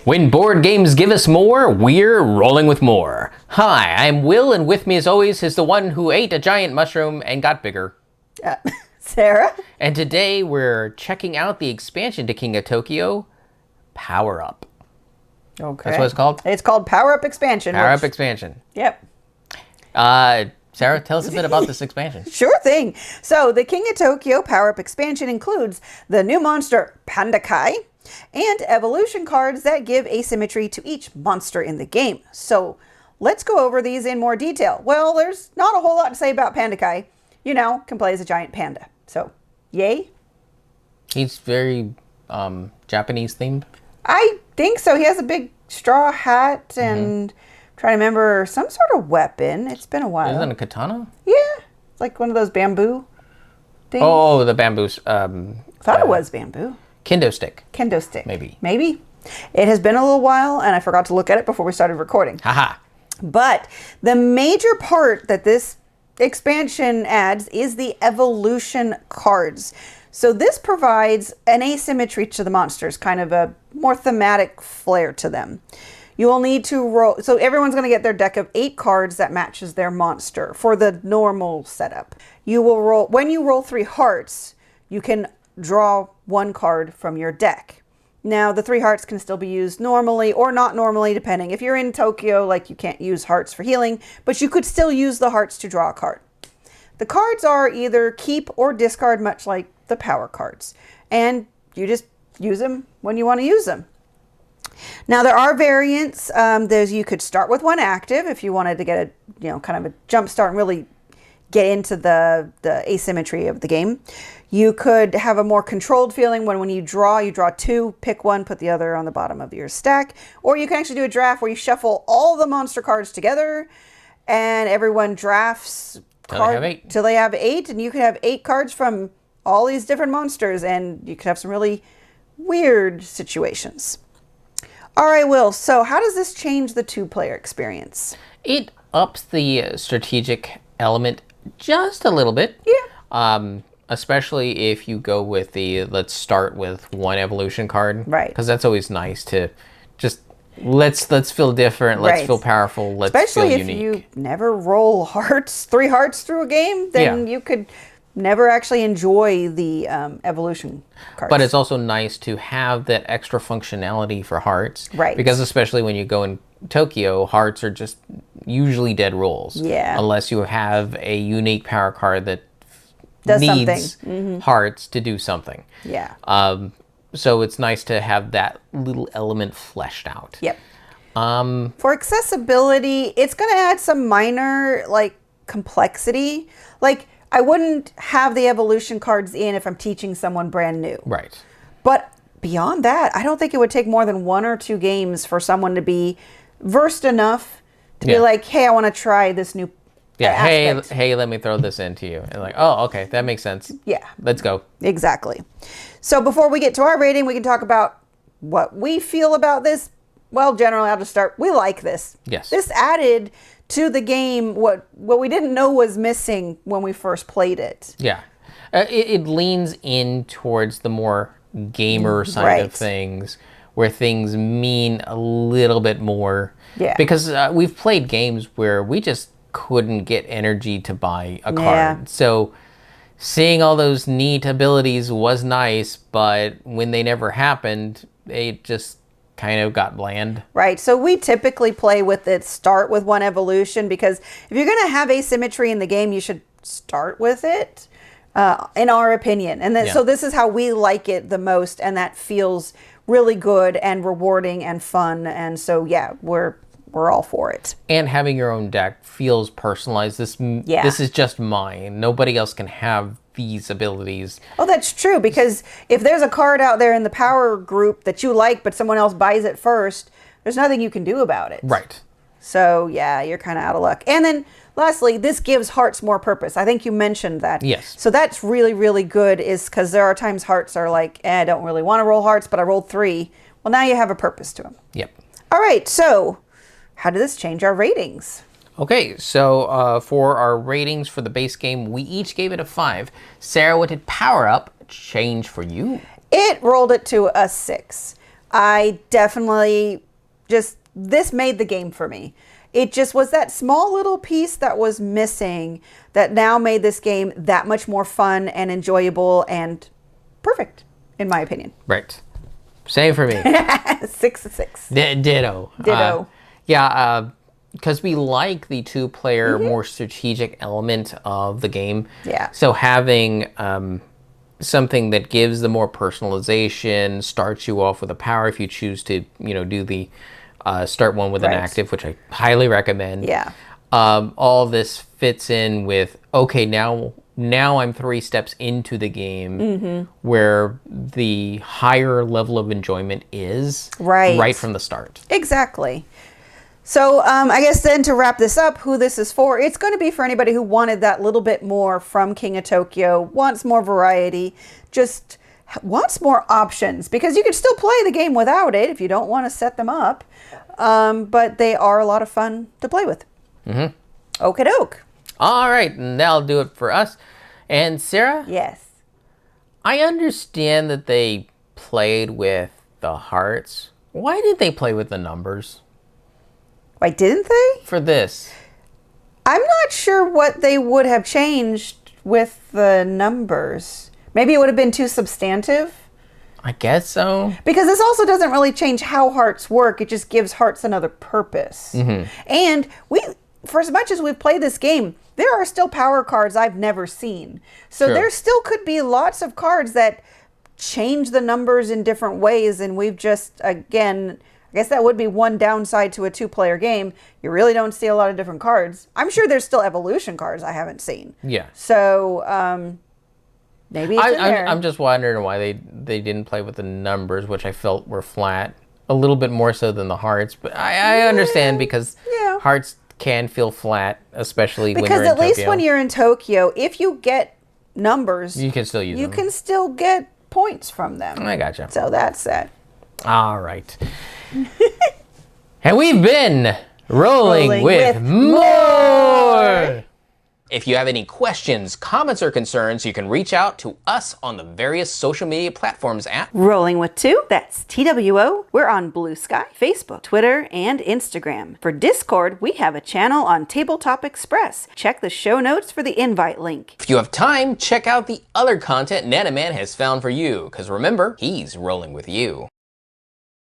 When board games give us more, we're rolling with more. Hi, I'm Will, and with me as always is the one who ate a giant mushroom and got bigger. Sarah? And today we're checking out the expansion to King of Tokyo, Power Up. Okay. That's what it's called? It's called Power Up Expansion. Power Up Expansion. Yep. Sarah, tell us a bit about this expansion. Sure thing. So the King of Tokyo Power Up Expansion includes the new monster Panda Kai and evolution cards that give asymmetry to each monster in the game. So let's go over these in more detail. Well, there's not a whole lot to say about Panda Kai. You know, can play as a giant panda. So, yay? He's very Japanese themed. I think so. He has a big straw hat and trying to remember some sort of weapon. It's been a while. Isn't it a katana? Yeah. It's like one of those bamboo things. Oh, the bamboo. Thought it was bamboo. Kendo stick. Kendo stick. Maybe. Maybe. It has been a little while and I forgot to look at it before we started recording. Haha. But the major part that this expansion adds is the evolution cards. So this provides an asymmetry to the monsters, kind of a more thematic flair to them. You will need to roll, so everyone's going to get their deck of 8 cards that matches their monster for the normal setup. You will roll, when you roll 3 hearts, you can draw 1 card from your deck. Now, the 3 hearts can still be used normally or not normally, depending. If you're in Tokyo, like you can't use hearts for healing, but you could still use the hearts to draw a card. The cards are either keep or discard, much like the power cards. And you just use them when you want to use them. Now, there are variants. You could start with 1 active if you wanted to get a, kind of a jump start and really get into the asymmetry of the game. You could have a more controlled feeling when you draw 2, pick 1, put the other on the bottom of your stack. Or you can actually do a draft where you shuffle all the monster cards together and everyone drafts till they have 8. And you could have 8 cards from all these different monsters and you could have some really weird situations. All right, Will, so how does this change the 2-player experience? It ups the strategic element just a little bit. Yeah. Especially if you go with the let's start with 1 evolution card. Right. Because that's always nice to just let's feel different, let's feel powerful, let's Especially feel unique. Especially if you never roll 3 hearts through a game, then you could never actually enjoy the evolution cards. But it's also nice to have that extra functionality for hearts. Right. Because especially when you go in Tokyo, hearts are just usually dead rolls. Yeah. Unless you have a unique power card that does needs something. hearts to do something. Yeah. So it's nice to have that little element fleshed out. Yep. For accessibility, it's going to add some minor complexity. I wouldn't have the evolution cards in if I'm teaching someone brand new. Right. But beyond that, I don't think it would take more than 1 or 2 games for someone to be versed enough to be like, hey, I want to try this new aspect. Hey, let me throw this into you. And oh, okay, that makes sense. Yeah. Let's go. Exactly. So before we get to our rating, we can talk about what we feel about this. Well, generally, I'll just start. We like this. Yes. This added to the game what we didn't know was missing when we first played it. Yeah. It leans in towards the more gamer side of things, where things mean a little bit more. Yeah. Because we've played games where we just couldn't get energy to buy a card. Yeah. So seeing all those neat abilities was nice, but when they never happened, it just kind of got bland. Right. So we typically play with it, start with 1 evolution, because if you're going to have asymmetry in the game, you should start with it, in our opinion. And then, so this is how we like it the most, and that feels really good and rewarding and fun. And so, yeah, we're all for it. And having your own deck feels personalized. This is just mine. Nobody else can have these abilities. Oh, that's true, because if there's a card out there in the power group that you like, but someone else buys it first, there's nothing you can do about it. Right. So, yeah, you're kind of out of luck. And then, lastly, this gives hearts more purpose. I think you mentioned that. Yes. So that's really, really good, is because there are times hearts are like, I don't really want to roll hearts, but I rolled 3. Well, now you have a purpose to them. Yep. All right, so how did this change our ratings? Okay, so for our ratings for the base game, we each gave it a 5. Sarah, what did Power Up change for you? It rolled it to a 6. I definitely this made the game for me. It just was that small little piece that was missing that now made this game that much more fun and enjoyable and perfect, in my opinion. Right. Same for me. 6 of 6. Ditto. Ditto. Because we like the two-player, more strategic element of the game. Yeah. So having something that gives the more personalization, starts you off with a power if you choose to, do the start one with an active, which I highly recommend. Yeah. All this fits in with, okay, now I'm 3 steps into the game where the higher level of enjoyment is right from the start. Exactly. So I guess then to wrap this up, who this is for, it's going to be for anybody who wanted that little bit more from King of Tokyo, wants more variety, just wants more options, because you can still play the game without it if you don't want to set them up. But they are a lot of fun to play with. Okie doke. All right, and that'll do it for us. And Sarah? Yes. I understand that they played with the hearts. Why did they play with the numbers? Why didn't they? For this. I'm not sure what they would have changed with the numbers. Maybe it would have been too substantive. I guess so. Because this also doesn't really change how hearts work. It just gives hearts another purpose. And for as much as we've played this game, there are still power cards I've never seen. So there still could be lots of cards that change the numbers in different ways. And we've just, again, I guess that would be one downside to a 2-player game. You really don't see a lot of different cards. I'm sure there's still evolution cards I haven't seen. Yeah. So maybe it's in there. I'm just wondering why they didn't play with the numbers, which I felt were flat. A little bit more so than the hearts. But I understand because hearts can feel flat, especially when you're in Tokyo. Because at least when you're in Tokyo, if you get numbers, you can still use them. You can still get points from them. I gotcha. So that's that. All right. And we've been rolling with more. If you have any questions, comments, or concerns, you can reach out to us on the various social media platforms at Rolling with 2, that's TWO. We're on Blue Sky, Facebook, Twitter, and Instagram. For Discord, we have a channel on Tabletop Express. Check the show notes for the invite link. If you have time, check out the other content Nanaman has found for you, because remember, he's rolling with you.